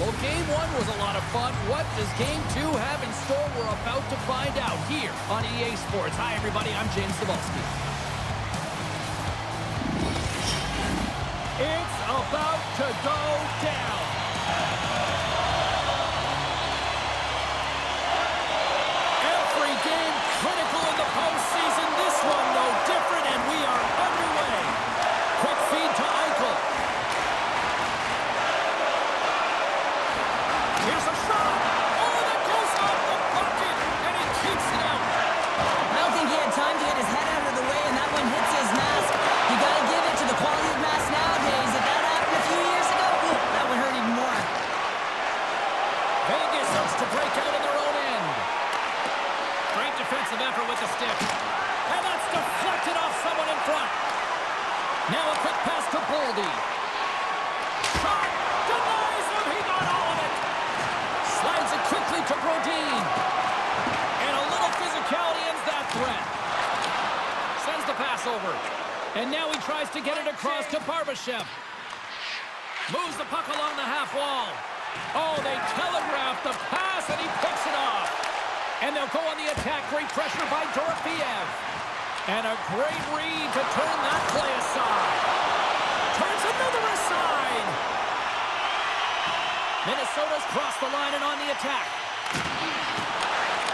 Well, game one was a lot of fun. What does game two have in store? We're about to find out here on EA Sports. Hi, everybody. I'm James Cebulski. It's about to go down. Every game critical in the postseason. This one no different, and we are underway. Quick feed to Eichel. Here's a shot. Oh, that goes off the bucket, and he keeps it out. I don't think he had time to get his head out of the way, and that one hits his mask. You got to give it to the quality of mask nowadays. If that happened a few years ago, that would hurt even more. Vegas looks to break out in their own end. Great defensive effort with the stick. And that's deflected off someone in front. Now a quick pass to Boldy. Shot! Denies him! He got all of it! Slides it quickly to Brodin. And a little physicality ends that threat. Sends the pass over. And now he tries to get it across to Barbashev. Moves the puck along the half wall. Oh, they telegraph the pass, and he picks it off. And they'll go on the attack. Great pressure by Dorofeev. And a great read to turn that play aside. Turns another aside. Minnesota's crossed the line and on the attack.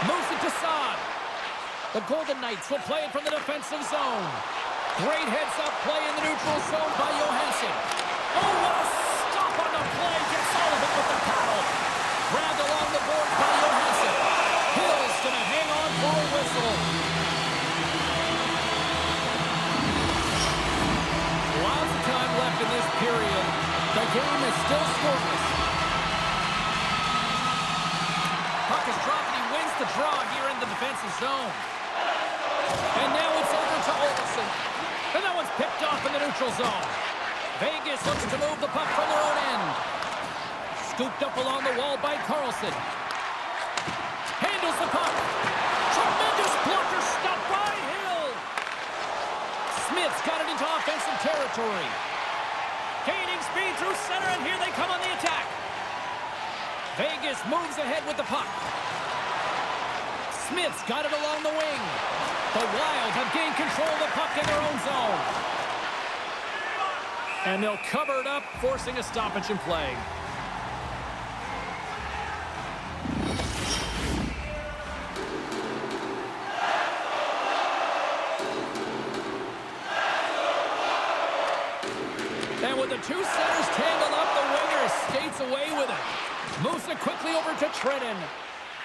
Moves it to Saad. The Golden Knights will play it from the defensive zone. Great heads-up play in the neutral zone by Johansson. Oh, what a stop on the play. Gets all of it with the paddle. Grabbed along the board by Johansson. Hill's going to hang on for a whistle. Lots of time left in this period. The game is still scoreless. Puck is dropped and he wins the draw here in the defensive zone. And now it's over to Olsen. And that one's picked off in the neutral zone. Vegas looks to move the puck from their own end. Scooped up along the wall by Carlson. Handles the puck. Tremendous blocker stop by Hill. Smith's got it into offensive territory. Gaining speed through center, and here they come on the attack. Vegas moves ahead with the puck. Smith's got it along the wing. The Wild have gained control of the puck in their own zone. And they'll cover it up, forcing a stoppage in play. And with the two centers tangled up, the winger skates away with it. Moves it quickly over to Trenton.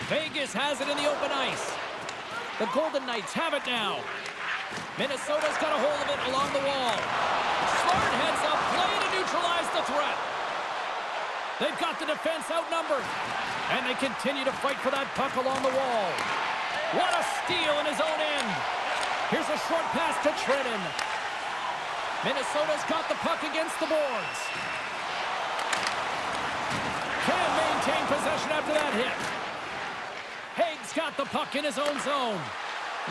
Vegas has it in the open ice. The Golden Knights have it now. Minnesota's got a hold of it along the wall. Smart heads up, play to neutralize the threat. They've got the defense outnumbered. And they continue to fight for that puck along the wall. What a steal in his own end. Here's a short pass to Trenton. Minnesota's got the puck against the boards. Can't maintain possession after that hit. Haig's got the puck in his own zone.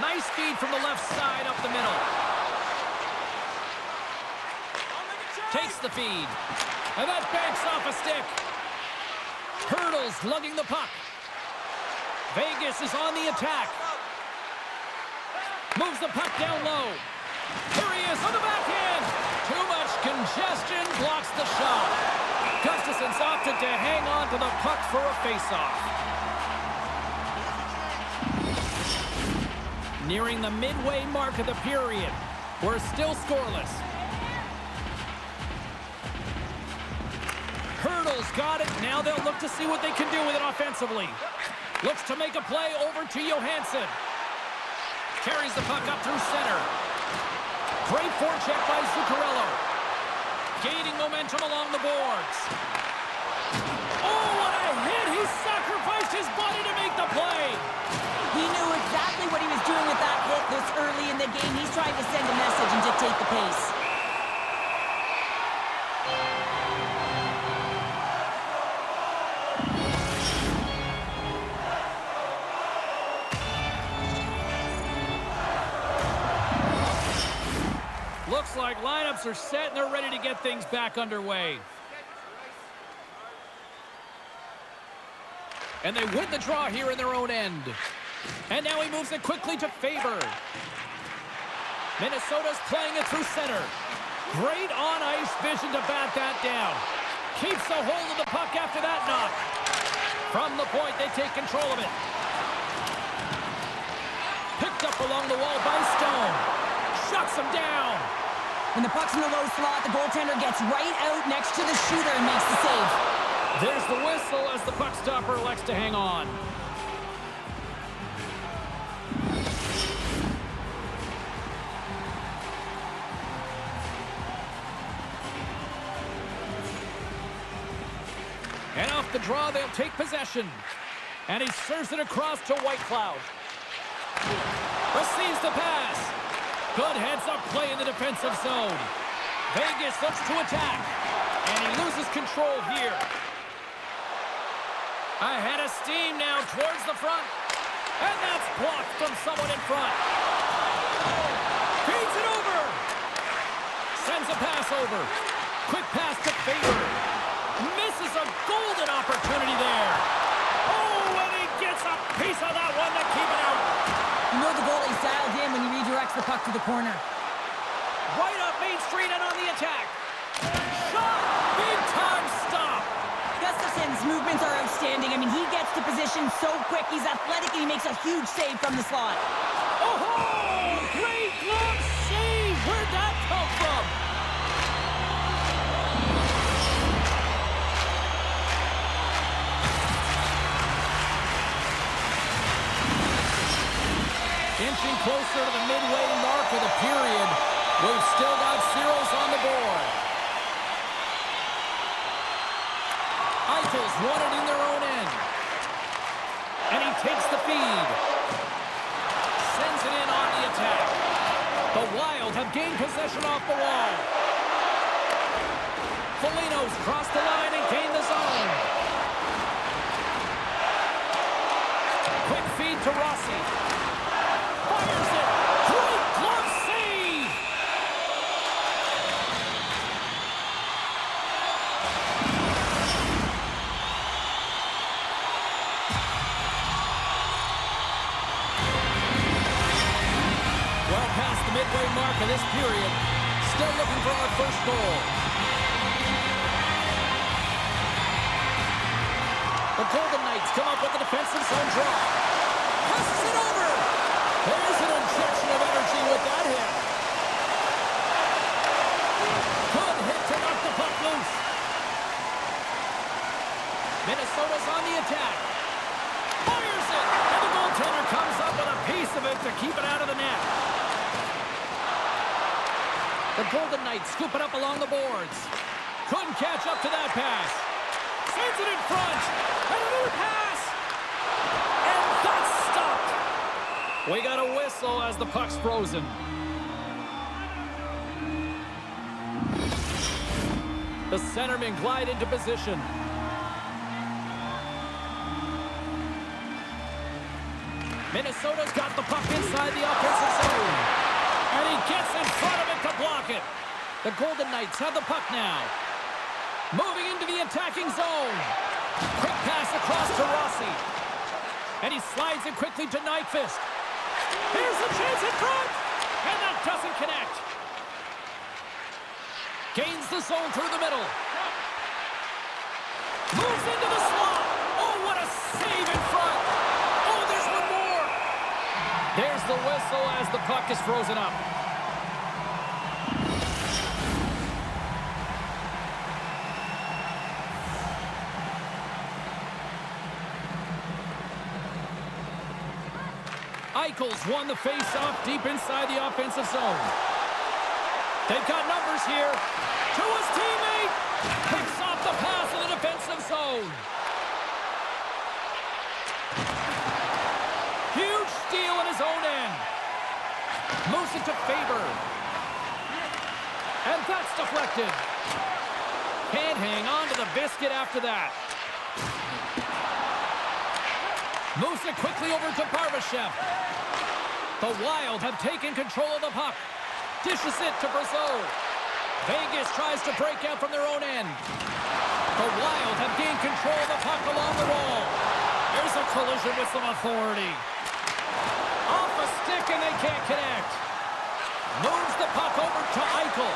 Nice feed from the left side up the middle. Takes the feed. And that banks off a stick. Hurdles lugging the puck. Vegas is on the attack. Moves the puck down low. Here he is on the backhand. Too much congestion blocks the shot. Gustafson's opted to hang on to the puck for a faceoff. Nearing the midway mark of the period. We're still scoreless. Hurdles got it. Now they'll look to see what they can do with it offensively. Looks to make a play over to Johansson. Carries the puck up through center. Great forecheck by Zuccarello. Gaining momentum along the boards. Oh, what a hit! He sacrificed his body to make the play. He knew exactly what he was doing with that hit this early in the game. He's trying to send a message and dictate the pace. Looks like lineups are set and they're ready to get things back underway. And they win the draw here in their own end. And now he moves it quickly to Faber. Minnesota's playing it through center. Great on-ice vision to bat that down. Keeps a hold of the puck after that knock. From the point, they take control of it. Picked up along the wall by Stone. Shuts him down. When the puck's in the low slot, the goaltender gets right out next to the shooter and makes the save. There's the whistle as the puck stopper elects to hang on. And off the draw, they'll take possession. And he serves it across to Whitecloud. Receives the pass. Good heads-up play in the defensive zone. Vegas looks to attack. And he loses control here. Ahead of steam now towards the front. And that's blocked from someone in front. Feeds it over. Sends a pass over. Quick pass to Faber. Misses a golden opportunity there. Oh, and he gets a piece of that one to keep it out. You know the goalie's dialed in when he redirects the puck to the corner. Right up Main Street and on the attack. Shot! Big time stop. Gustafson's movements are outstanding. I mean, he gets to position so quick. He's athletic and he makes a huge save from the slot. Oh, great glove save. Where'd that come from? Inching closer to the midway mark of the period. We've still got zeros on the board. Eichel's won it in their own end. And he takes the feed. Sends it in on the attack. The Wild have gained possession off the wall. Foligno's crossed the line and gained the zone. Quick feed to Rossi. Fires it. Great glove save. Well past the midway mark of this period. Still looking for our first goal. The Golden Knights come up with a defensive zone draw. Passes it over. There's an injection of energy with that hit. Good hit to knock the puck loose. Minnesota's on the attack. Fires it. And the goaltender comes up with a piece of it to keep it out of the net. The Golden Knights scoop it up along the boards. Couldn't catch up to that pass. Sends it in front. And another pass. And that's stopped. We got a whistle as the puck's frozen. The centermen glide into position. Minnesota's got the puck inside the offensive zone. And he gets in front of it to block it. The Golden Knights have the puck now. Moving into the attacking zone. Quick pass across to Rossi. And he slides it quickly to Nyquist. Here's a chance in front. And that doesn't connect. Gains the zone through the middle. Moves into the slot. Oh, what a save in front. Oh, there's one more. There's the whistle as the puck is frozen up. Eichel's won the face-off deep inside the offensive zone. They've got numbers here. To his teammate. Picks off the pass in the defensive zone. Huge steal in his own end. Moves it to Faber. And that's deflected. Can't hang on to the biscuit after that. Moves it quickly over to Barbashev. The Wild have taken control of the puck. Dishes it to Brazeau. Vegas tries to break out from their own end. The Wild have gained control of the puck along the wall. collision with some authority. Off a stick and they can't connect. Moves the puck over to Eichel.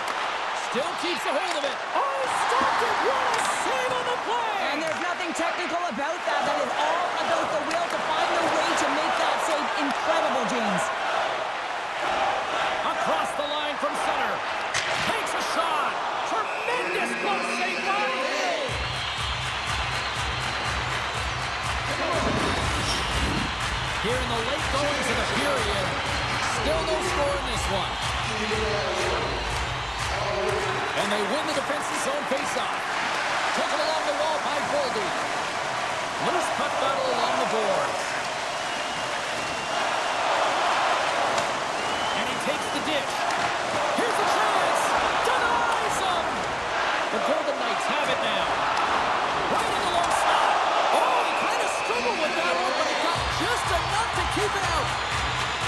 Still keeps a hold of it. Oh, stopped it. What a save on the play. And there's nothing technical about that. That is all about the will to find a way to make that save. Incredible, James. Across the line from center. Takes a shot. Tremendous glove save by Hill. Here in the late goings of the period, still no score in this one. And they win the defensive zone face-off. Taken along the wall by Goldie. Loose puck battle along the boards. And he takes the dish. Here's a chance. Denies him. The Golden Knights have it now. Right in the low slot. Oh, he kind of struggled with that one, but he got just enough to keep it out.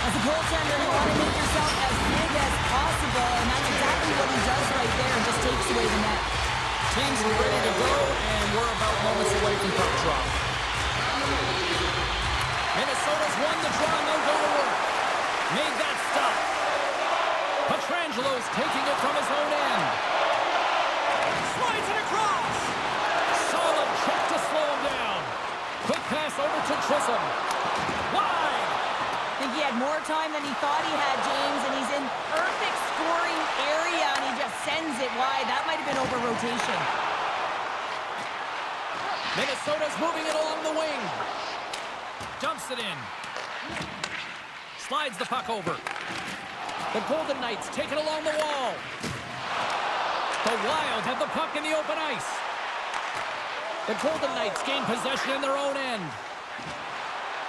As a goaltender, you want to make yourself as big as possible, and that's exactly what he does right there and just takes away the net. Teams are ready to go, and we're about moments away from puck drop. Minnesota's won the draw, and they'll go to work. Made that stop. Petrangelo's taking it from his own end. Slides it across. Solid check to slow him down. Quick pass over to Chisholm. Wide. I think he had more time than he thought he had, James, and he's in perfect scoring area, and he just sends it wide. That might have been over rotation. Minnesota's moving it along the wing. Dumps it in. Slides the puck over. The Golden Knights take it along the wall. The Wild have the puck in the open ice. The Golden Knights gain possession in their own end.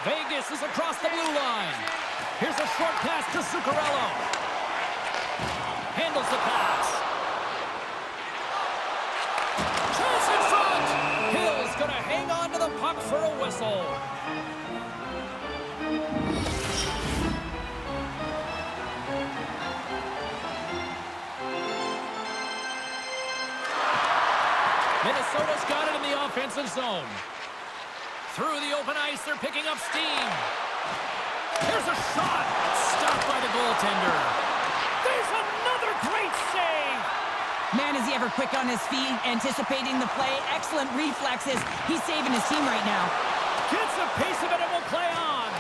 Vegas is across the blue line. Here's a short pass to Zuccarello. Handles the pass. Chance in front. Hill's going to hang on to the puck for a whistle. Minnesota's got it in the offensive zone. Through the open ice, they're picking up steam. Here's a shot. Stopped by the goaltender. There's another great save. Man, is he ever quick on his feet, anticipating the play. Excellent reflexes. He's saving his team right now. Gets a piece of it and will play on.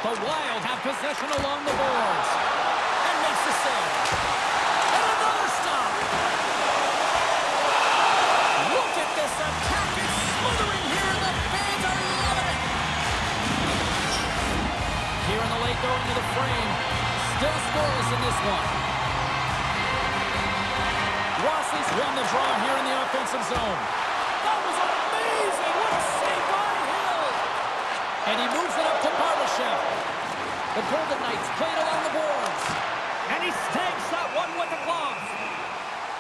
The Wild have possession along the boards. And makes the save. And another stop. Look at this attack. It's smothering here, and the fans are loving it. Here in the late going to the frame. Still scoreless in this one. Rossi's won the draw here in the offensive zone. That was amazing. What a save by Hill. And he moves it up to Barbashev. The Golden Knights played along the boards. And he snags that one with the glove.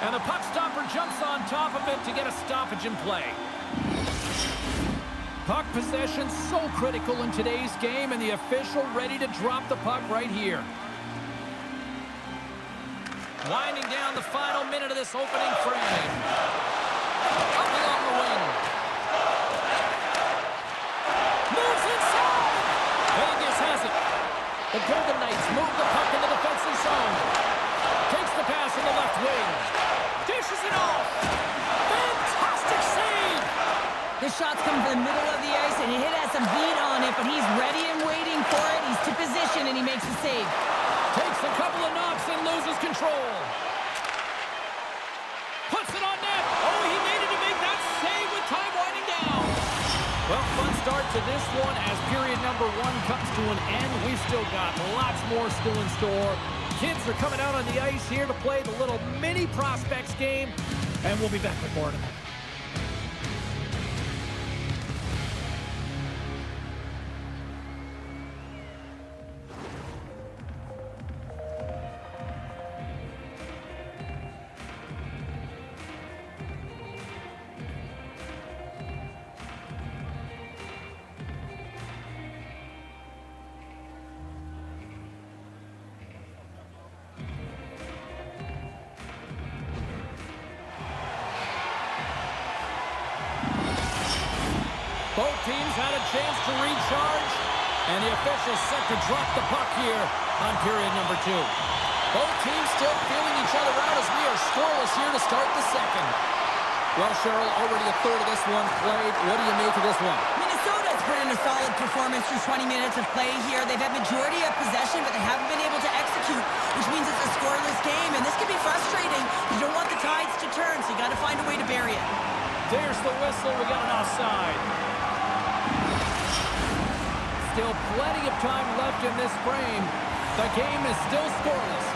And the puck stopper jumps on top of it to get a stoppage in play. Puck possession so critical in today's game, and the official ready to drop the puck right here. Winding down the final minute of this opening frame. Up along the wing. Moves inside. Vegas has it. The Golden Knights move the puck in the defensive zone. Takes the pass in the left wing. Dishes it off. Fantastic save. This shot's coming from the middle of the ice, and it has some beat on it, but he's ready and waiting for it. He's to position, and he makes the save. Takes a couple of knocks and loses control. Puts it on net. Oh, he needed to make that save with time winding down. Well, fun start to this one as period number one comes to an end. We've still got lots more still in store. Kids are coming out on the ice here to play the little mini prospects game, and we'll be back with more in a minute. Both teams had a chance to recharge, and the officials set to drop the puck here on period number 2. Both teams still feeling each other out as we are scoreless here to start the second. Well, Cheryl, already a third of this one played. What do you make of this one? Minnesota's put in a solid performance through 20 minutes of play here. They've had majority of possession, but they haven't been able to execute, which means it's a scoreless game, and this can be frustrating. You don't want the tides to turn, so you got to find a way to bury it. There's the whistle. We got an offside. Still plenty of time left in this frame. The game is still scoreless.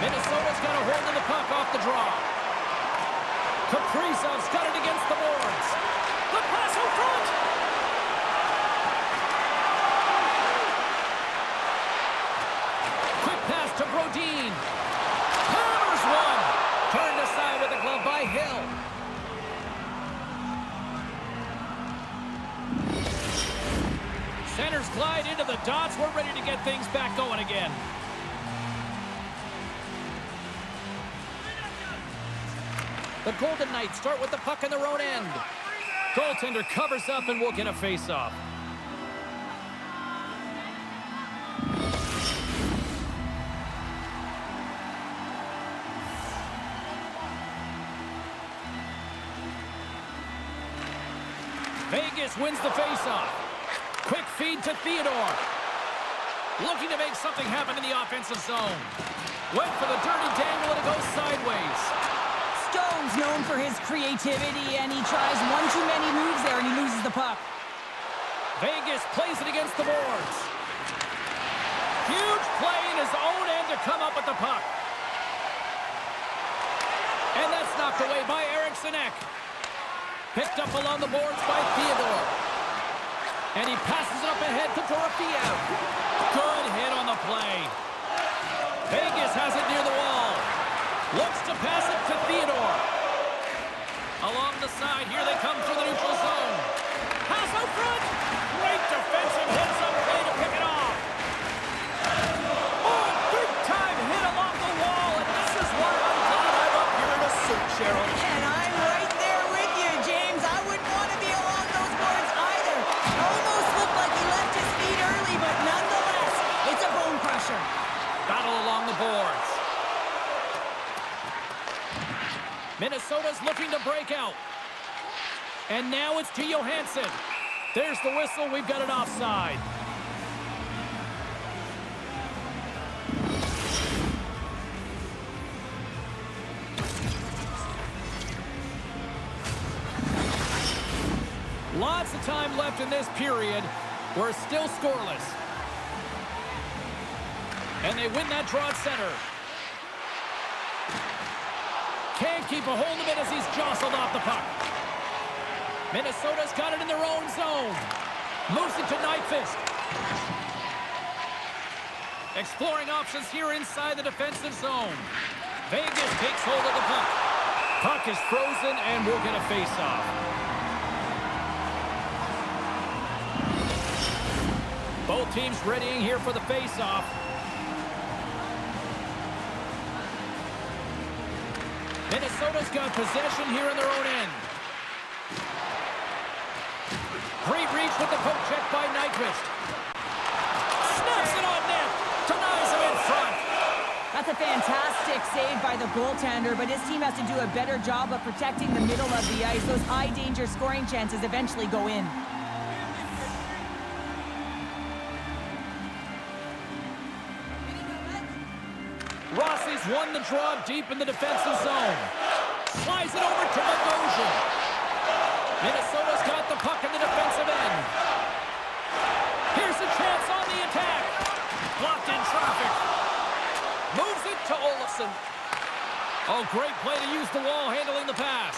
Minnesota's got a hold of the puck off the draw. Kaprizov's got it against the boards. The pass in front. Quick pass to Brodin. Hammers one. Turned aside with the glove by Hill. Centers glide into the dots. We're ready to get things back going again. The Golden Knights start with the puck in their own end. Goaltender covers up and we'll get a face-off. Vegas wins the face-off. Quick feed to Theodore. Looking to make something happen in the offensive zone. Went for the dirty dangle and it goes sideways. Stone's known for his creativity, and he tries one too many moves there, and he loses the puck. Vegas plays it against the boards. Huge play in his own end to come up with the puck. And that's knocked away by Eriksson Ek. Picked up along the boards by Theodore. And he passes it up ahead to Dorofeev. Good hit on the play. Vegas has it near the wall. Looks to pass it to Theodore. Along the side, here they come through the neutral zone. Pass out front. Great defensive hits on play to pick it off. Oh, big time hit along the wall, and this is why I'm glad I'm up here in a suit, Cheryl. And I'm right there with you, James. I wouldn't want to be along those boards either. Almost looked like he left his feet early, but nonetheless, it's a bone crusher. Battle along the boards. Minnesota's looking to break out. And now it's to Johansson. There's the whistle. We've got an offside. Lots of time left in this period. We're still scoreless. And they win that draw at center. Can't keep a hold of it as he's jostled off the puck. Minnesota's got it in their own zone. Moves it to Nyquist. Exploring options here inside the defensive zone. Vegas takes hold of the puck. Puck is frozen and we'll get a face-off. Both teams readying here for the face-off. Minnesota's got possession here in their own end. Great reach with the poke check by Nyquist. Snaps it on net. Denies him in front. That's a fantastic save by the goaltender, but his team has to do a better job of protecting the middle of the ice. Those high-danger scoring chances eventually go in. Rossi's won the draw deep in the defensive zone. Slides it over to Bogosian. Minnesota's got the puck in the defensive end. Here's a chance on the attack. Blocked in traffic. Moves it to Olofsson. Oh, great play to use the wall handling the pass.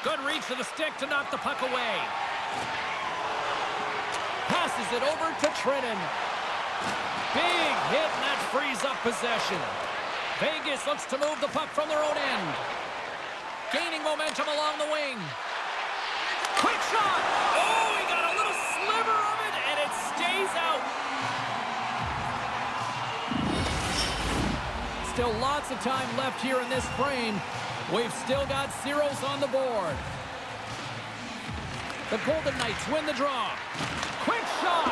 Good reach to the stick to knock the puck away. Passes it over to Trenton. Big hit, and that frees up possession. Vegas looks to move the puck from their own end. Gaining momentum along the wing. Quick shot! Oh, he got a little sliver of it, and it stays out. Still lots of time left here in this frame. We've still got zeros on the board. The Golden Knights win the draw. Quick shot.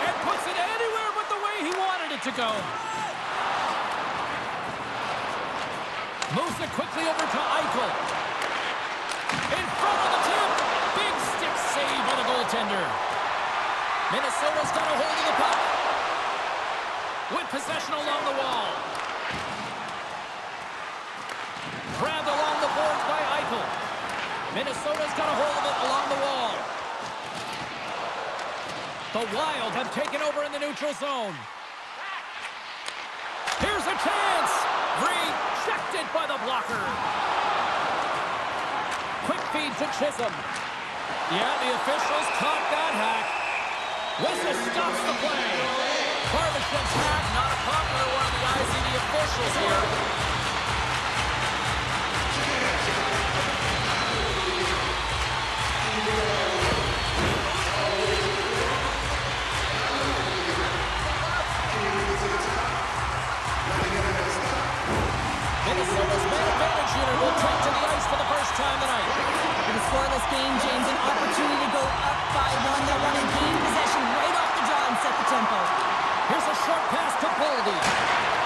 And puts it anywhere but the way he wanted it to go. Moves it quickly over to Eichel. In front of the tip. Big stick save on the goaltender. Minnesota's got a hold of the puck. With possession along the wall. Grabbed along the boards by Eichel. Minnesota's got a hold of it along the wall. The Wild have taken over in the neutral zone. Here's a chance. Rejected by the blocker. Quick feed to Chisholm. Yeah, the officials caught that hack. Wissa stops the play. Barbashev's hack, not a popular one in the eyes of the officials here. Minnesota's man advantage unit will take to the ice for the first time tonight. In a scoreless game, James, an opportunity to go up by one. They want to gain possession right off the draw and set the tempo. Here's a short pass to Boldy.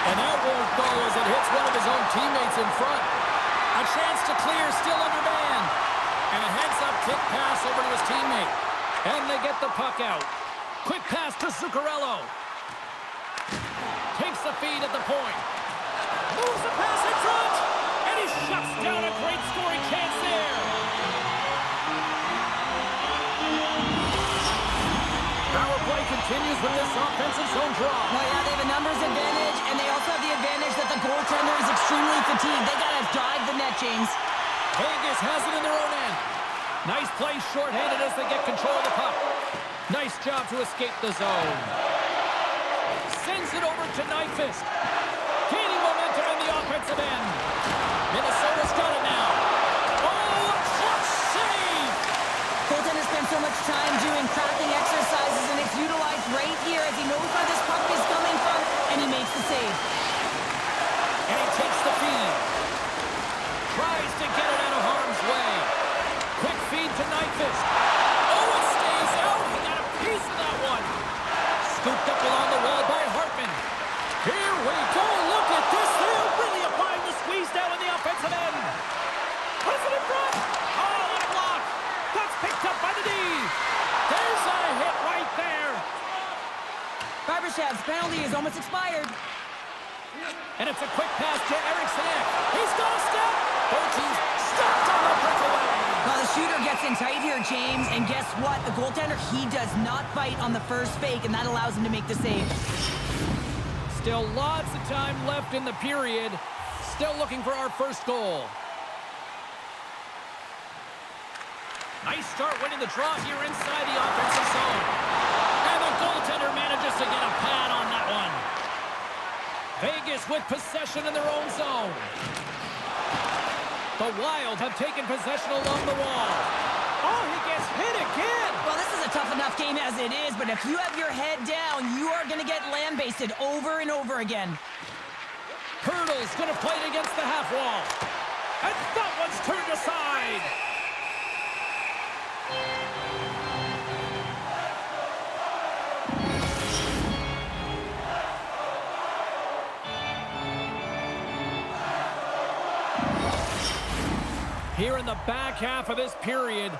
And that won't go as it hits one of his own teammates in front. A chance to clear, still under man. And a heads-up kick pass over to his teammate. And they get the puck out. Quick pass to Zuccarello. Takes the feed at the point. Moves the pass in front. And he shuts down a great scoring chance there. Power play continues with this offensive zone draw. Well, yeah, they have a numbers advantage, and they also have the advantage that the goaltender is extremely fatigued. They got to drive the net, James. Vegas has it in their own end. Nice play shorthanded as they get control of the puck. Nice job to escape the zone. Sends it over to Nyquist. Gaining momentum in the offensive end. Minnesota's got it now. Oh, a clutch save! Goaltender spends so much time doing cracking exercises, and it's utilized right here as he knows where this puck is coming from, and he makes the save. And he takes the feed. Tries to get it out of harm's way. Quick feed to Nyquist. Oh, it stays out. He got a piece of that one. Scooped up along the wall by Hartman. Here we go. Look at this. They're really applying the squeeze down in the offensive end. Puts it in front. Oh, what a block. That's picked up by the D. There's a hit right there. Barbashev's penalty is almost expired. And it's a quick pass to Eriksson. He's got a step. Both teams stopped on the breakaway. Well, the shooter gets in tight here, James, and guess what? The goaltender, he does not bite on the first fake, and that allows him to make the save. Still lots of time left in the period. Still looking for our first goal. Nice start winning the draw here inside the offensive zone. And the goaltender manages to get a pad on that one. Vegas with possession in their own zone. The Wild have taken possession along the wall. Oh, he gets hit again. Well, this is a tough enough game as it is, but if you have your head down, you are going to get land-basted over and over again. Hurdle's going to play it against the half wall. And that one's turned aside. Here in the back half of this period,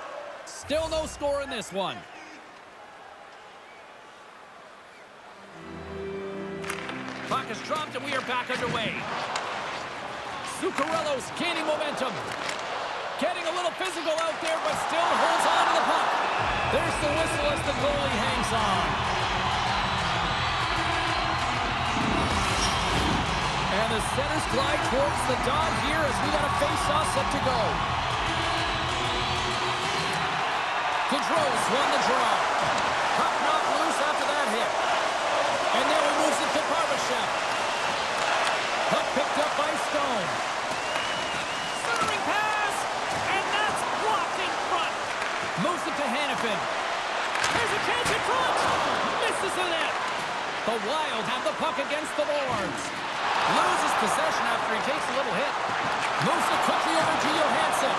still no score in this one. Puck is dropped and we are back underway. Zuccarello's gaining momentum. Getting a little physical out there, but still holds on to the puck. There's the whistle as the goalie hangs on. And the centers glide towards the dot here as we got a face-off set to go. Gaudreau's won the draw. Puck knocked loose after that hit. And now he moves it to Barbashev. Puck picked up by Stone. Centering pass, and that's blocked in front. Moves it to Hanifin. There's a chance in front. Misses the net. The Wild have the puck against the boards. Loses possession after he takes a little hit. Moves it quickly over to Johansson.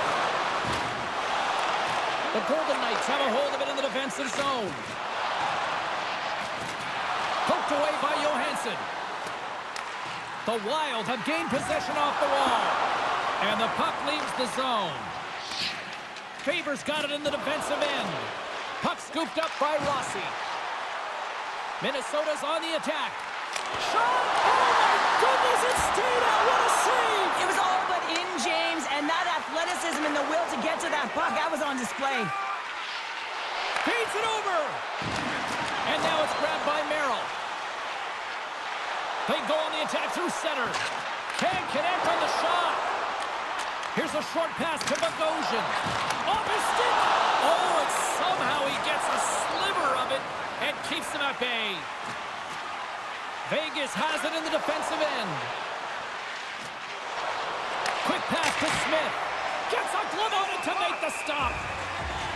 The Golden Knights have a hold of it in the defensive zone. Poked away by Johansson. The Wild have gained possession off the wall. And the puck leaves the zone. Faber's got it in the defensive end. Puck scooped up by Rossi. Minnesota's on the attack. Shot! Oh my goodness, it stayed out. What a save! It was all but in, James, and that athleticism and the will to get to that puck, that was on display. Feeds it over! And now it's grabbed by Merrill. They go on the attack through center. Can't connect on the shot. Here's a short pass to Bogosian. Off his stick! Oh, and somehow he gets a sliver of it and keeps them at bay. Vegas has it in the defensive end. Quick pass to Smith. Gets a glove on it to make the stop.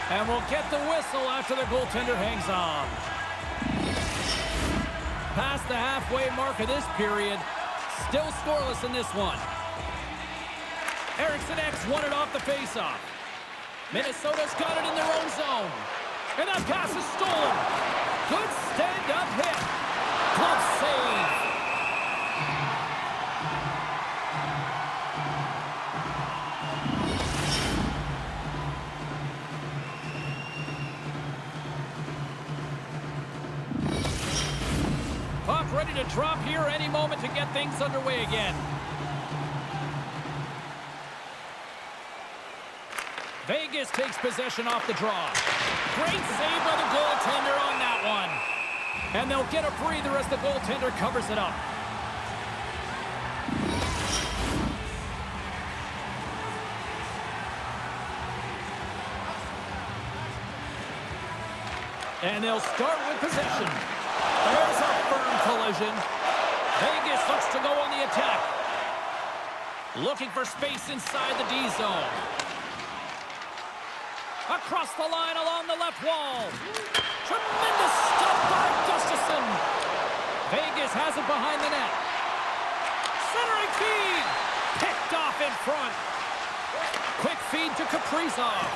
And we'll get the whistle after the goaltender hangs on. Past the halfway mark of this period. Still scoreless in this one. Eriksson X won it off the faceoff. Minnesota's got it in their own zone. And that pass is stolen. Good stand-up hit. Glove save. Puck ready to drop here any moment to get things underway again. Vegas takes possession off the draw. Great save by the goaltender on that one. And they'll get a breather as the goaltender covers it up. And they'll start with possession. There's a firm collision. Vegas looks to go on the attack. Looking for space inside the D zone. Across the line along the left wall. Tremendous stop by Gustafsson. Vegas has it behind the net. Centering feed. Picked off in front. Quick feed to Kaprizov.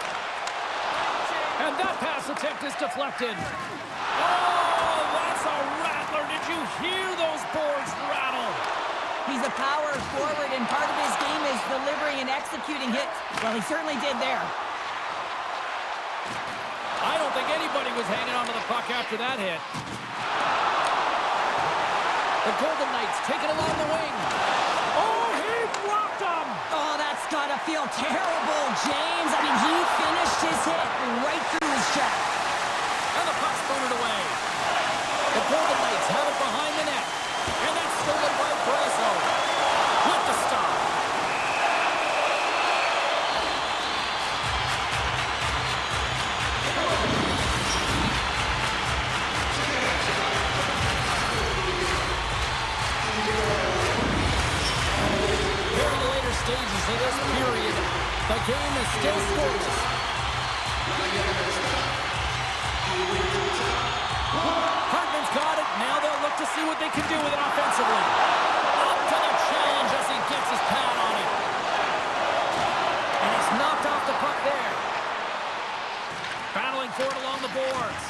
And that pass attempt is deflected. Oh, that's a rattler. Did you hear those boards rattle? He's a power forward, and part of his game is delivering and executing hits. Well, he certainly did there. I don't think anybody was hanging on to the puck after that hit. The Golden Knights take it along the wing. Oh, he blocked him! Oh, that's got to feel terrible, James. I mean, he finished his hit right through his chest. And the puck's booted away. The Golden Knights have it behind the net. And that's stolen by Brasso. With the stop. Stages of this period, the game is still scoreless. Hartman's got it. Now they'll look to see what they can do with it offensively. Up to the challenge as he gets his pad on it. And he's knocked off the puck there. Battling for it along the boards.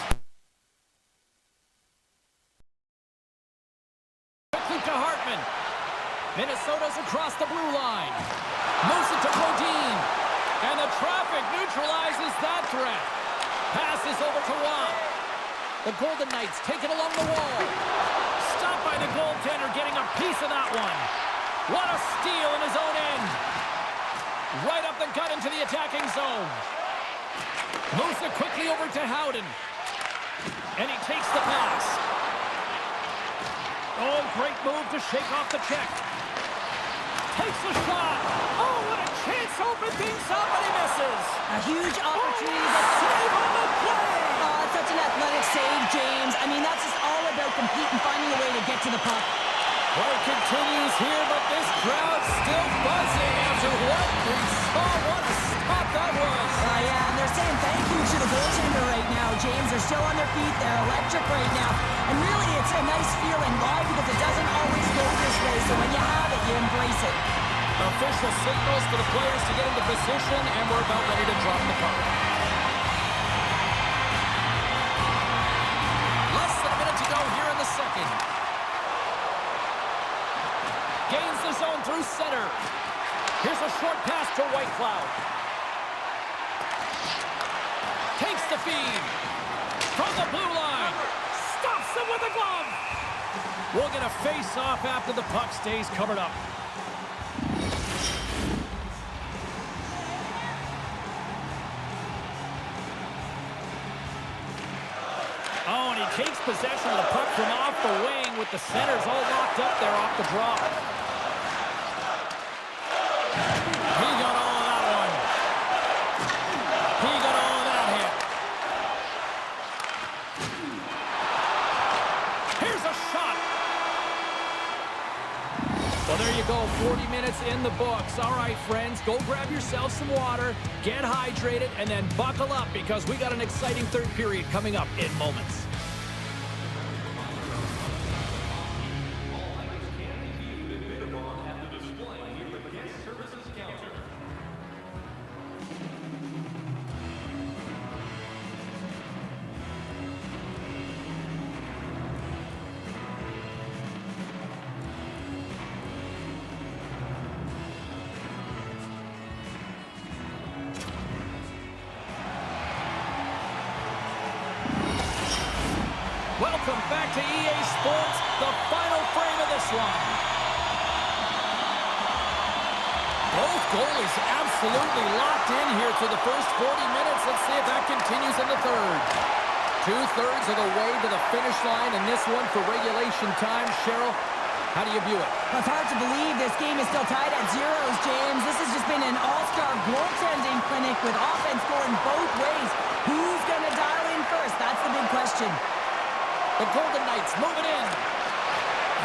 Quickly to Hartman. Minnesota's across the blue line. Moves it to Bodine. And the traffic neutralizes that threat. Passes over to Watt. The Golden Knights take it along the wall. Stopped by the goaltender, getting a piece of that one. What a steal in his own end. Right up the gut into the attacking zone. Moves it quickly over to Howden. And he takes the pass. Oh, great move to shake off the check. Takes the shot. Oh, what a chance to open things up, and he misses. A huge opportunity. Save on the play. Oh, it's such an athletic save, James. I mean, that's just all about competing, finding a way to get to the puck. Play continues here, but this crowd's still buzzing after what we saw. What a stop that was. Yeah, and they're saying thank you to the goaltender right now. James are still on their feet. They're electric right now. And really, it's a nice feeling. Why? Because it doesn't always go this way. So when you have it, you embrace it. Official signals for the players to get into position, and we're about ready to drop the puck. Less than a minute to go here in the second. Gains the zone through center. Here's a short pass to Whitecloud. Takes the feed. From the blue line. Stops him with a glove. We'll get a face-off after the puck stays covered up. Oh, and he takes possession of the puck from off the wing with the centers all locked up there off the draw. He got all of that one. He got all of that hit. Here's a shot. Well, there you go. 40 minutes in the books. All right, friends, go grab yourself some water, get hydrated, and then buckle up because we got an exciting third period coming up in moments. Welcome back to EA Sports, the final frame of this one. Both goalies absolutely locked in here through the first 40 minutes. Let's see if that continues in the third. 2/3 of the way to the finish line in this one for regulation time. Cheryl, how do you view it? Well, it's hard to believe this game is still tied at zeros, James. This has just been an all-star goaltending clinic with offense going both ways. Who's going to dial in first? That's the big question. The Golden Knights move it in.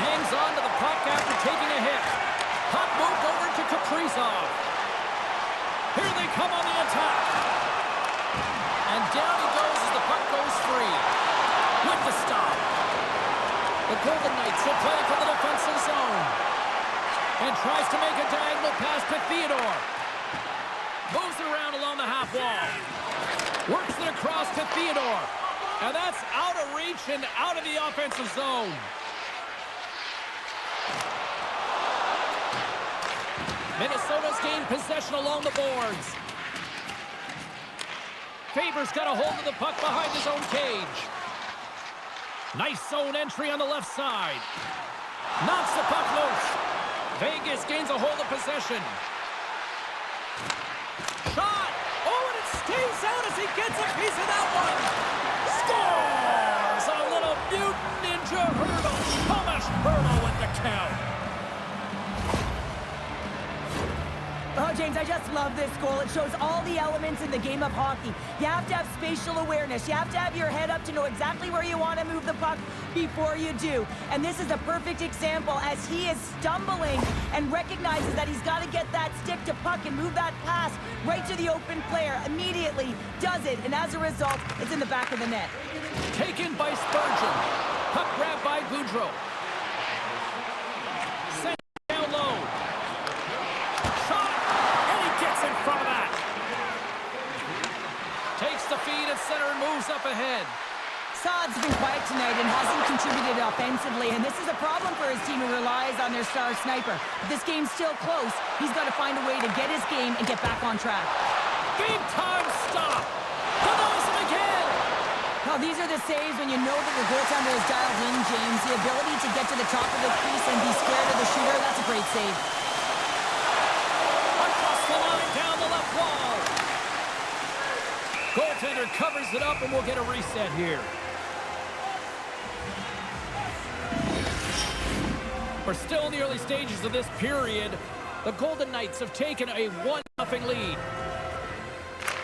Hangs on to the puck after taking a hit. Puck moved over to Kaprizov. Here they come on the attack. And down he goes as the puck goes free. With the stop. The Golden Knights will play from the defensive zone. And tries to make a diagonal pass to Theodore. Moves it around along the half wall. Works it across to Theodore. And that's out of reach and out of the offensive zone. Minnesota's gained possession along the boards. Faber's got a hold of the puck behind his own cage. Nice zone entry on the left side. Knocks the puck loose. Vegas gains a hold of possession. Shot! Oh, and it stays out as he gets a piece of that one. Scores! A little mutant ninja hurdle. Thomas Hurdle with the count. Oh, James, I just love this goal. It shows all the elements in the game of hockey. You have to have spatial awareness. You have to have your head up to know exactly where you want to move the puck before you do. And this is a perfect example as he is stumbling and recognizes that he's got to get that stick to puck and move that pass right to the open player. Immediately does it, and as a result, it's in the back of the net. Taken by Spurgeon. Puck grabbed by Goudreau. Sent down low. Shot, and he gets in front of that. Takes the feed at center and moves up ahead. Saad's been quiet tonight and hasn't contributed offensively, and this is a problem for his team who relies on their star sniper. If this game's still close, he's got to find a way to get his game and get back on track. Big time stop. Denies him again. Now, these are the saves when you know that the goaltender is dialed in, James. The ability to get to the top of the crease and be scared of the shooter, that's a great save. Across the line, down the left wall. Goaltender covers it up, and we'll get a reset here. We're still in the early stages of this period. The Golden Knights have taken a 1-0 lead.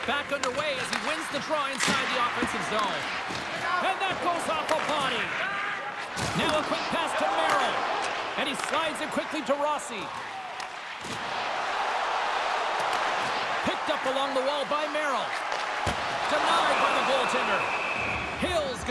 Back underway as he wins the draw inside the offensive zone. And that goes off a body. Now a quick pass to Merrill. And he slides it quickly to Rossi. Picked up along the wall by Merrill. Denied by the goaltender.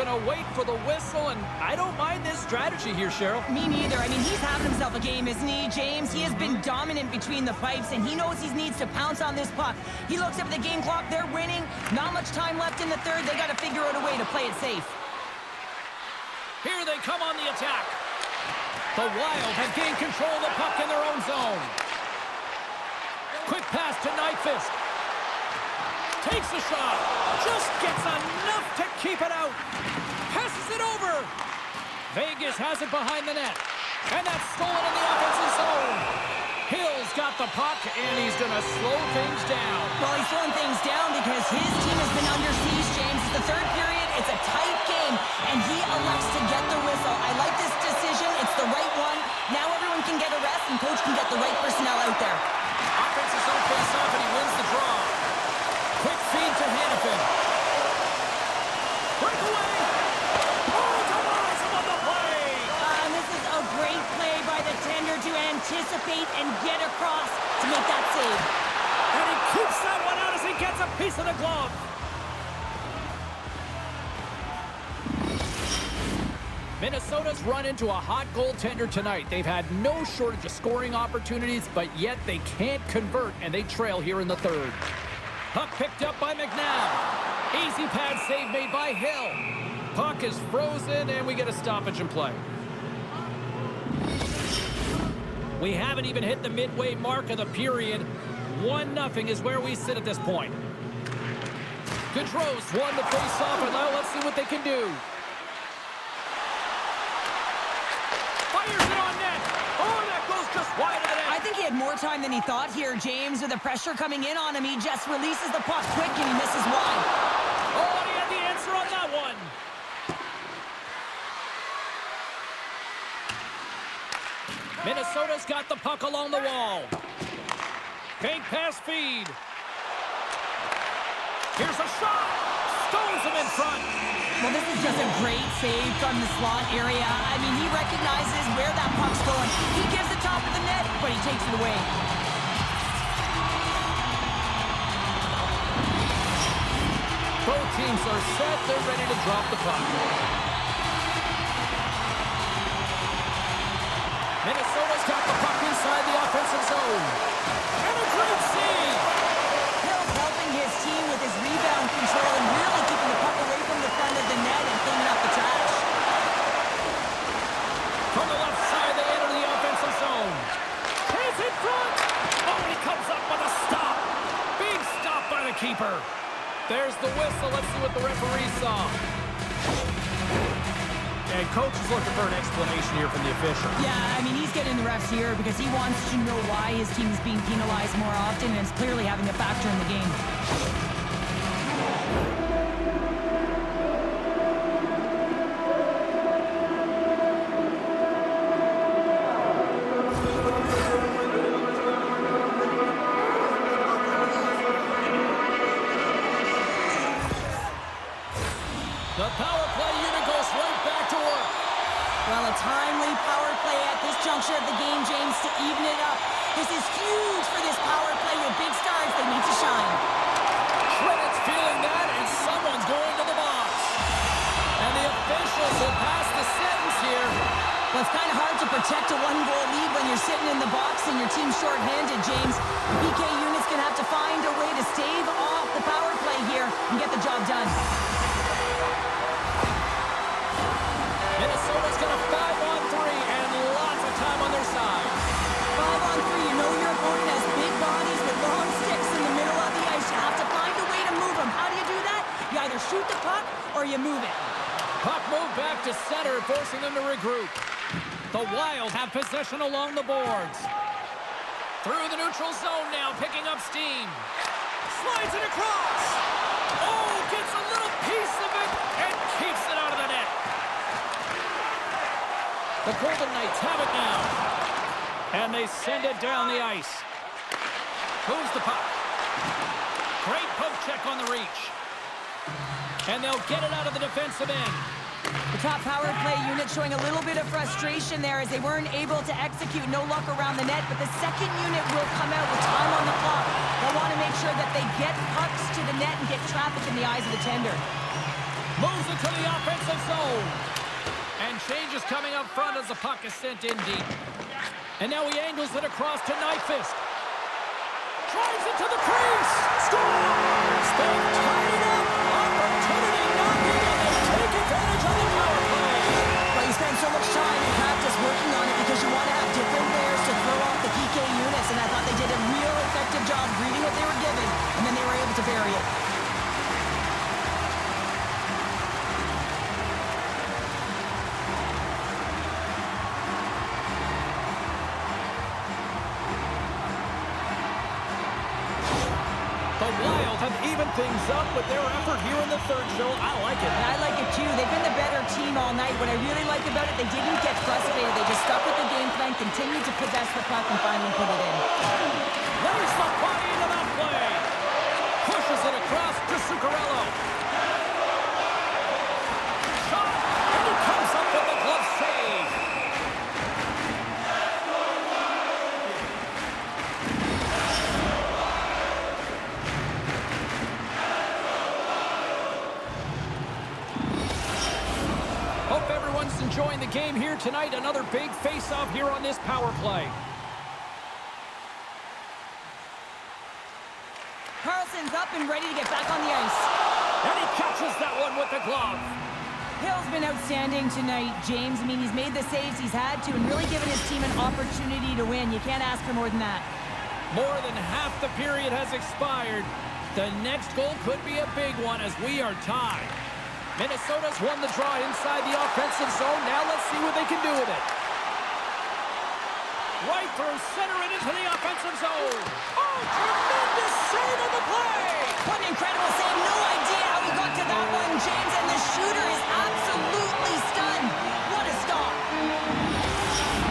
going to wait for the whistle, and I don't mind this strategy here, Cheryl. Me neither. I mean, he's having himself a game, isn't he, James? He has been dominant between the pipes, and he knows he needs to pounce on this puck. He looks up at the game clock. They're winning. Not much time left in the third. They got to figure out a way to play it safe. Here they come on the attack. The Wild have gained control of the puck in their own zone. Quick pass to Nyquist. Takes a shot. Just gets enough to keep it out. Passes it over. Vegas has it behind the net. And that's stolen in the offensive zone. Hill's got the puck, and he's going to slow things down. Well, he's slowing things down because his team has been under siege, James. It's the third period. It's a tight game, and he elects to get the whistle. I like this decision. It's the right one. Now everyone can get a rest, and coach can get the right personnel out there. Offensive zone face-off, and he wins the draw. Quick feed to Hannafin. Breakaway. Oh, denies him on the play. And this is a great play by the tender to anticipate and get across to make that save. And he keeps that one out as he gets a piece of the glove. Minnesota's run into a hot goaltender tonight. They've had no shortage of scoring opportunities, but yet they can't convert, and they trail here in the third. Puck picked up by McNabb. Easy pad save made by Hill. Puck is frozen, and we get a stoppage in play. We haven't even hit the midway mark of the period. 1-0 is where we sit at this point. Gaudreau's won the face-off, and now let's see what they can do. Fires it on net. Oh, that goes just wide of the net. I think he had more time than he thought here, James. With the pressure coming in on him, he just releases the puck quick and he misses wide. Oh, and he had the answer on that one. Minnesota's got the puck along the wall. Fake pass feed. Here's a shot. Stones him in front. Well, this is just a great save from the slot area. I mean, he recognizes where that puck's going. He gives the top of the net, but he takes it away. Both teams are set. They're ready to drop the puck. Minnesota's got the puck inside the offensive zone. And a great save. Hill's helping his team with his rebound control and really keeping the puck away from the front of the net and cleaning up the trash. From the left side, they enter the offensive zone. He's in front. Oh, and he comes up with a stop. Being stopped by the keeper. There's the whistle. Let's see what the referee saw. And coach is looking for an explanation here from the official. Yeah, I mean, he's getting the refs here because he wants to know why his team is being penalized more often, and it's clearly having a factor in the game. The power play unit goes right back to work. Well, a timely power play at this juncture of the game, James, to even it up. This is huge for this power play with big stars. They need to shine. Shreddick's feeling that, and someone's going to the box. And the officials will pass the sentence here. Well, it's kind of hard to protect a one-goal lead when you're sitting in the box and your team's shorthanded, James. The PK unit's going to have to find a way to stave off the power play here and get the job done. Minnesota's got a 5-on-3 and lots of time on their side. 5-on-3, you know your opponent has big bodies with long sticks in the middle of the ice. You have to find a way to move them. How do you do that? You either shoot the puck or you move it. Puck moved back to center, forcing them to regroup. The Wild have possession along the boards. Through the neutral zone now, picking up steam. Slides it across. Oh, gets a little piece of it and keeps it out of the net. The Golden Knights have it now. And they send it down the ice. Moves the puck. Great poke check on the reach. And they'll get it out of the defensive end. The top power play unit showing a little bit of frustration there as they weren't able to execute. No luck around the net, but the second unit will come out with time on the clock. They'll want to make sure that they get pucks to the net and get traffic in the eyes of the tender. Moves it to the offensive zone. And changes coming up front as the puck is sent in deep. And now he angles it across to Nyquist. Drives it to the crease. Scores! They've tied it up. Opportunity knocking, and they take advantage of the power play. Well, you spend so much time in practice working on it because you want to have different layers to throw off the PK units, and I thought they did a real effective job reading what they were given, and then they were able to vary it. Even things up with their effort here in the third show. I like it. And I like it too. They've been the better team all night. What I really like about it, they didn't get frustrated. They just stuck with the game plan, continued to possess the puck, and finally put it in. There's the body into that play. Pushes it across to Zuccarello. Shot, and he comes up with a glove save. Hope everyone's enjoying the game here tonight. Another big face-off here on this power play. Carlson's up and ready to get back on the ice. And he catches that one with the glove. Hill's been outstanding tonight, James. I mean, he's made the saves he's had to and really given his team an opportunity to win. You can't ask for more than that. More than half the period has expired. The next goal could be a big one as we are tied. Minnesota's won the draw inside the offensive zone. Now let's see what they can do with it. Right through center and into the offensive zone. Oh, tremendous save on the play! What an incredible save. No idea how he got to that one, James. And the shooter is absolutely stunned. What a stop.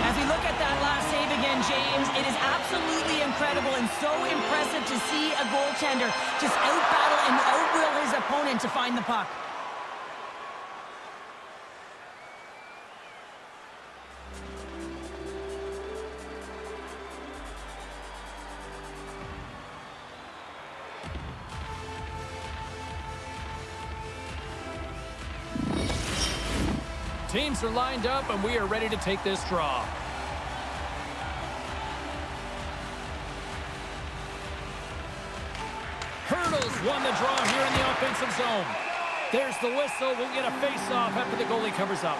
As we look at that last save again, James, it is absolutely incredible and so impressive to see a goaltender just out-battle and out-will his opponent to find the puck. Teams are lined up, and we are ready to take this draw. Hurdles won the draw here in the offensive zone. There's the whistle. We'll get a face-off after the goalie covers up.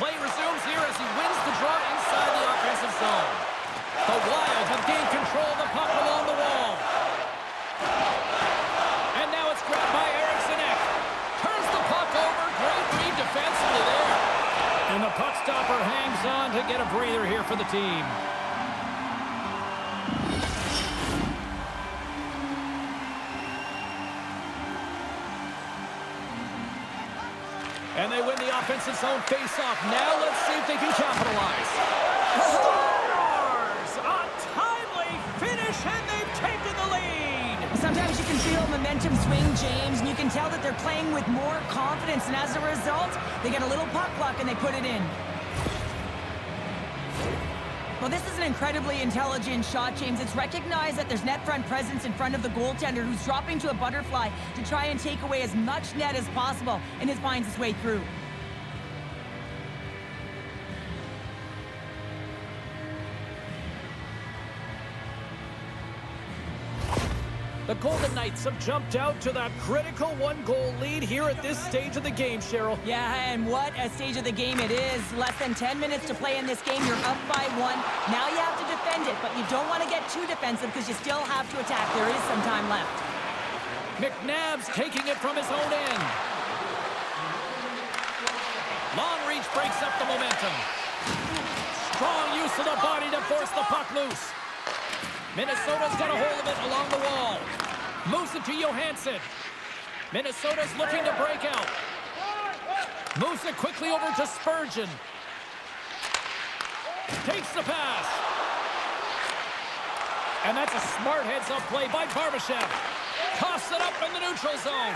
Play resumes here as he wins the draw inside the offensive zone. The Wild have gained control of the puck along the wall. And now it's grabbed by Eriksson. Turns the puck over. Great read defensively there. And the puck stopper hangs on to get a breather here for the team. And they win the offensive zone face-off. Now let's see if they can capitalize. Scores! A timely finish, and they've taken the lead. Sometimes you can feel momentum swing, James, and you can tell that they're playing with more confidence, and as a result, they get a little puck luck and they put it in. Well, this is an incredibly intelligent shot, James. It's recognized that there's net front presence in front of the goaltender who's dropping to a butterfly to try and take away as much net as possible, and it finds its way through. The Golden Knights have jumped out to that critical one-goal lead here at this stage of the game, Cheryl. Yeah, and what a stage of the game it is. Less than 10 minutes to play in this game. You're up by 1. Now you have to defend it, but you don't want to get too defensive because you still have to attack. There is some time left. McNabb's taking it from his own end. Long reach breaks up the momentum. Strong use of the body to force the puck loose. Minnesota's got a hold of it along the wall. Moves it to Johansson. Minnesota's looking to break out. Moves it quickly over to Spurgeon. Takes the pass. And that's a smart heads-up play by Barbashev. Coughs it up in the neutral zone.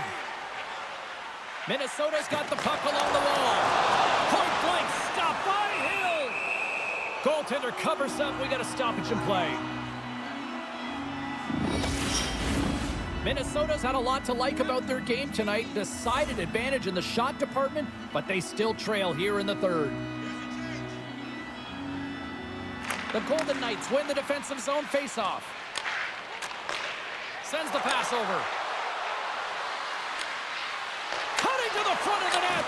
Minnesota's got the puck along the wall. Point blank, stop Goaltender covers up. We got a stoppage in play. Minnesota's had a lot to like about their game tonight. Decided advantage in the shot department, but they still trail here in the third. The Golden Knights win the defensive zone faceoff. Sends the pass over. Cutting to the front of the net.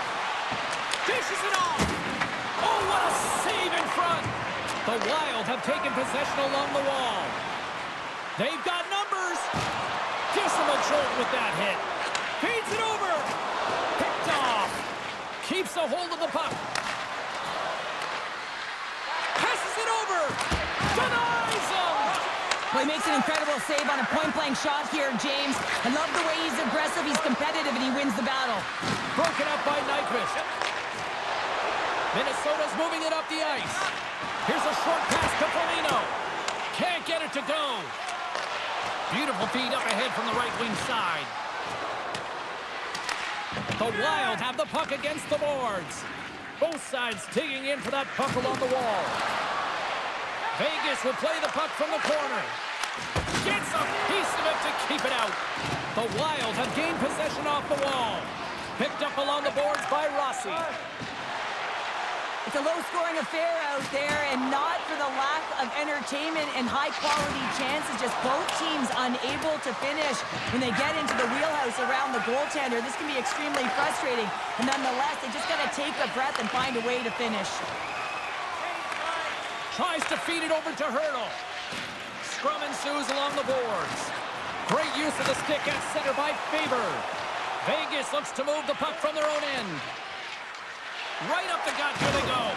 Dishes it off. Oh, what a save in front. The Wild have taken possession along the wall. They've got numbers. Gives him a jolt with that hit. Feeds it over. Picked off. Keeps a hold of the puck. Passes it over. Denies him. Well, he makes an incredible save on a point-blank shot here, James. I love the way he's aggressive, he's competitive, and he wins the battle. Broken up by Nyquist. Minnesota's moving it up the ice. Here's a short pass to Foligno. Can't get it to go. Beautiful feed up ahead from the right wing side. The Wild have the puck against the boards. Both sides digging in for that puck along the wall. Vegas will play the puck from the corner. Gets a piece of it to keep it out. The Wild have gained possession off the wall. Picked up along the boards by Rossi. It's a low-scoring affair out there, and not for the lack of entertainment and high-quality chances. Just both teams unable to finish when they get into the wheelhouse around the goaltender. This can be extremely frustrating, and nonetheless, they just got to take a breath and find a way to finish. Tries to feed it over to Hurdle. Scrum ensues along the boards. Great use of the stick at center by Faber. Vegas looks to move the puck from their own end. Right up the gut, here they go.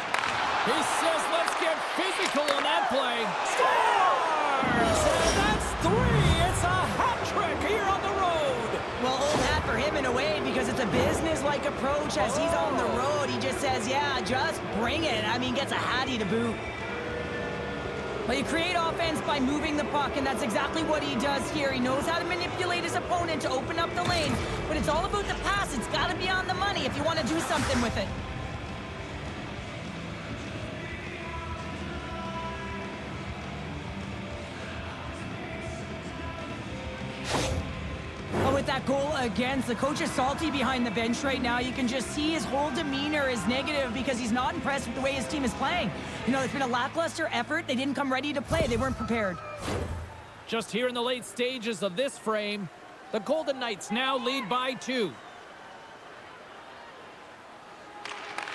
He says, let's get physical on that play. Scores! And that's 3. It's a hat trick here on the road. Well, old hat for him in a way, because it's a business-like approach as he's on the road. He just says, yeah, just bring it. I mean, gets a hattie to boot. Well, you create offense by moving the puck, and that's exactly what he does here. He knows how to manipulate his opponent to open up the lane, but it's all about the pass. It's got to be on the money if you want to do something with it. With that goal against, the coach is salty behind the bench right now. You can just see his whole demeanor is negative because he's not impressed with the way his team is playing. You know, it's been a lackluster effort. They didn't come ready to play. They weren't prepared. Just here in the late stages of this frame, the Golden Knights now lead by 2.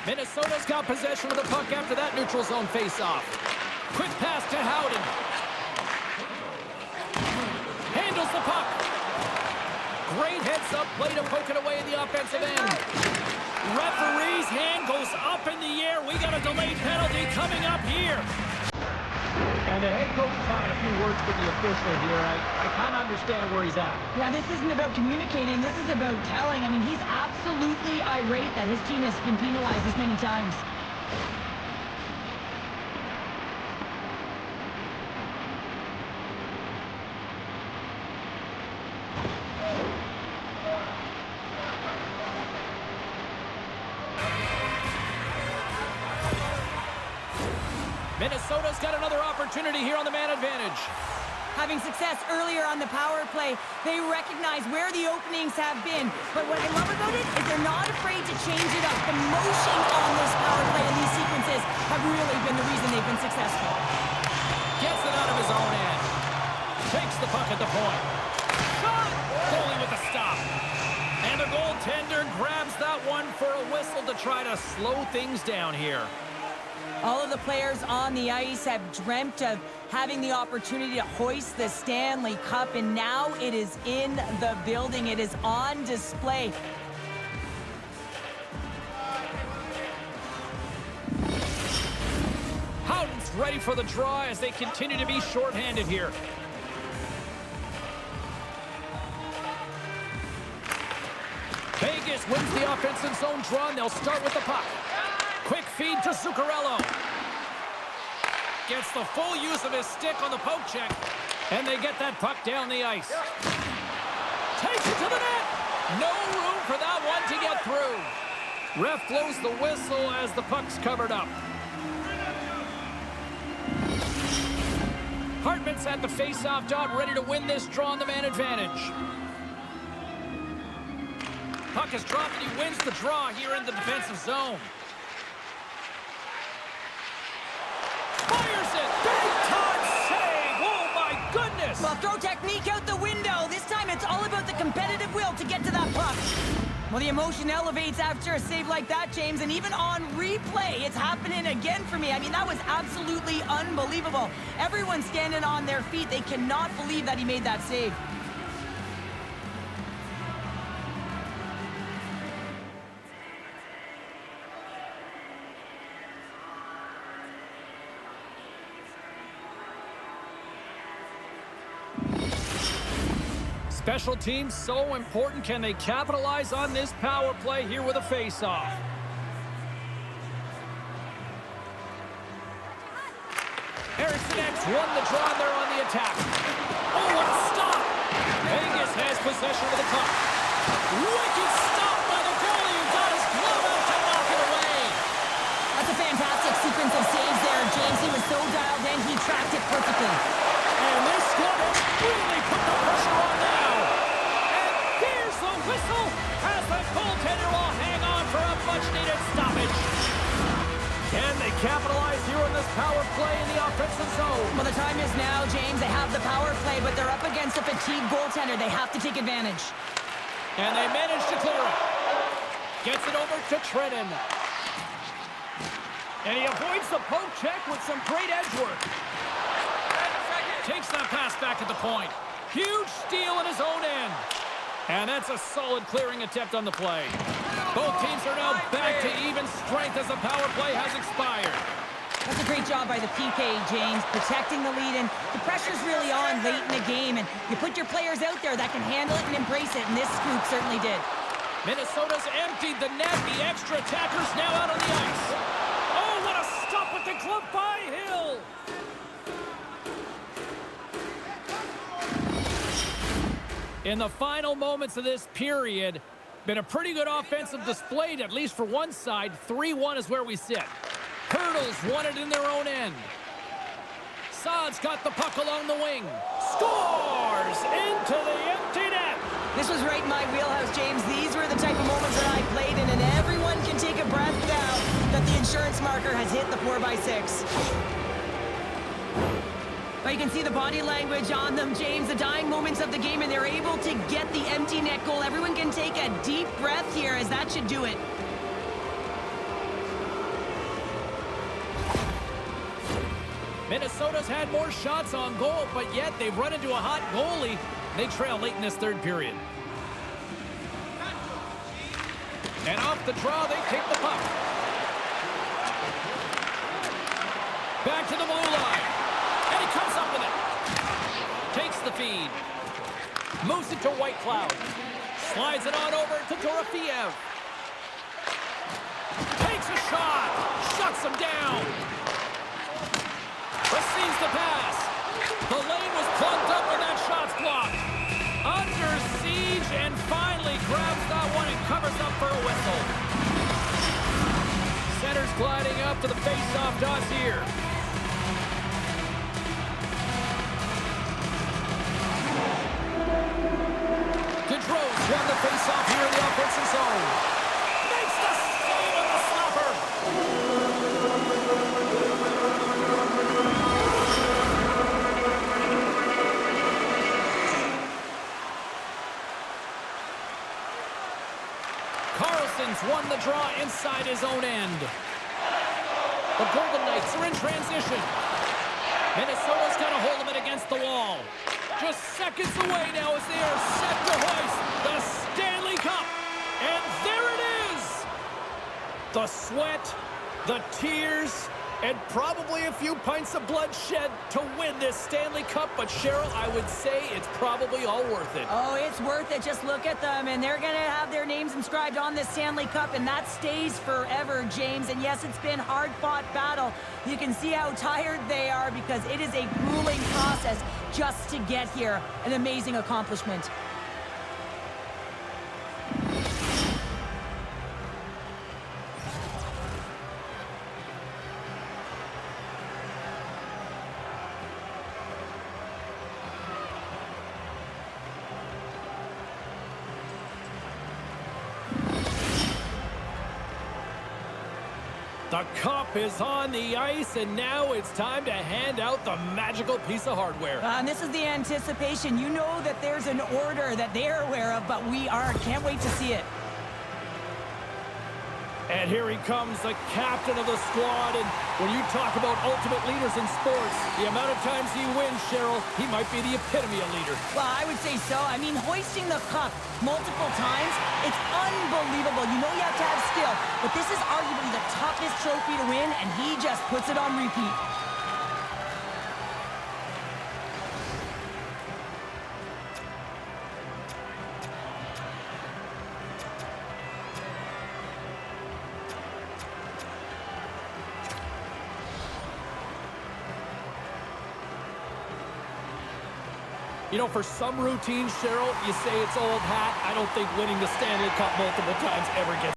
Minnesota's got possession of the puck after that neutral zone faceoff. Quick pass to Howden. Handles the puck. Great heads-up play to poke it away in the offensive end. Referee's hand goes up in the air. We got a delayed penalty coming up here. And the head coach is having a few words with the official here. I kind of understand where he's at. Yeah, this isn't about communicating. This is about telling. I mean, he's absolutely irate that his team has been penalized this many times. Minnesota's got another opportunity here on the man advantage. Having success earlier on the power play, they recognize where the openings have been. But what I love about it is they're not afraid to change it up. The motion on this power play and these sequences have really been the reason they've been successful. Gets it out of his own end. Takes the puck at the point. Shot! Goalie with the stop. And the goaltender grabs that one for a whistle to try to slow things down here. All of the players on the ice have dreamt of having the opportunity to hoist the Stanley Cup, and now it is in the building. It is on display. Howden's ready for the draw as they continue to be shorthanded here. Vegas wins the offensive zone draw, and they'll start with the puck. Quick feed to Zuccarello. Gets the full use of his stick on the poke check. And they get that puck down the ice. Takes it to the net. No room for that one to get through. Ref blows the whistle as the puck's covered up. Hartman's at the face-off dot, ready to win this draw on the man advantage. Puck is dropped and he wins the draw here in the defensive zone. Fires it! Big time save! Oh my goodness! Well, throw technique out the window. This time it's all about the competitive will to get to that puck. Well, the emotion elevates after a save like that, James, and even on replay, it's happening again for me. I mean, that was absolutely unbelievable. Everyone's standing on their feet. They cannot believe that he made that save. Special teams so important. Can they capitalize on this power play here with a face-off? Eriksson X won the draw there on the attack. Oh, what a stop! Vegas has possession of the puck. Wicked stop by the goalie who got his glove out to knock it away. That's a fantastic sequence of saves there, James. He was so dialed in, he tracked it perfectly. And this squad has really put the pressure on now. And there's the whistle as the goaltender will hang on for a much-needed stoppage. Can they capitalize here on this power play in the offensive zone? Well, the time is now, James. They have the power play, but they're up against a fatigued goaltender. They have to take advantage. And they manage to clear it. Gets it over to Trenton. And he avoids the poke check with some great edge work. Takes that pass back at the point. Huge steal in his own end. And that's a solid clearing attempt on the play. Both teams are now back to even strength as the power play has expired. That's a great job by the PK, James, protecting the lead. And the pressure's really on late in the game. And you put your players out there that can handle it and embrace it. And this group certainly did. Minnesota's emptied the net. The extra attackers now out on the ice. Oh, what a stop with the glove by Hill. In the final moments of this period, been a pretty good offensive display, at least for one side. 3-1 is where we sit. Hurdles won it in their own end. Saad's got the puck along the wing. Scores into the empty net. This was right in my wheelhouse, James. These were the type of moments that I played in, and everyone can take a breath now that the insurance marker has hit the 4x6. But you can see the body language on them, James, the dying moments of the game, and they're able to get the empty net goal. Everyone can take a deep breath here, as that should do it. Minnesota's had more shots on goal, but yet they've run into a hot goalie. They trail late in this third period. And off the draw, they take the puck. Back to the blue line. And he comes up with it. Takes the feed. Moves it to White Cloud. Slides it on over to Dorofeev. Takes a shot. Shuts him down. Receives the pass. The lane was plugged up and that shot's blocked. Under siege and finally grabs that one and covers up for a whistle. Center's gliding up to the face-off dots here. Gaudreau's won the face-off here in the offensive zone. Makes the save on the slapper. Carlson's won the draw inside his own end. The Golden Knights are in transition. Minnesota's got to hold them against the wall. Just seconds away now as they are set to hoist the Stanley Cup. And there it is. The sweat, the tears, and probably a few pints of blood shed to win this Stanley Cup. But Cheryl, I would say it's probably all worth it. Oh, it's worth it. Just look at them, and they're going to have their names inscribed on this Stanley Cup, and that stays forever, James. And yes, it's been hard-fought battle. You can see how tired they are because it is a grueling process just to get here. An amazing accomplishment. The cup is on the ice, and now it's time to hand out the magical piece of hardware. And this is the anticipation. You know that there's an order that they're aware of, but we aren't. Can't wait to see it. And here he comes, the captain of the squad. And when you talk about ultimate leaders in sports, the amount of times he wins, Cheryl, he might be the epitome of leader. Well, I would say so. I mean, hoisting the cup multiple times, it's unbelievable. You know you have to have skill, but this is arguably the toughest trophy to win, and he just puts it on repeat. You know, for some routines, Cheryl, you say it's old hat. I don't think winning the Stanley Cup multiple times ever gets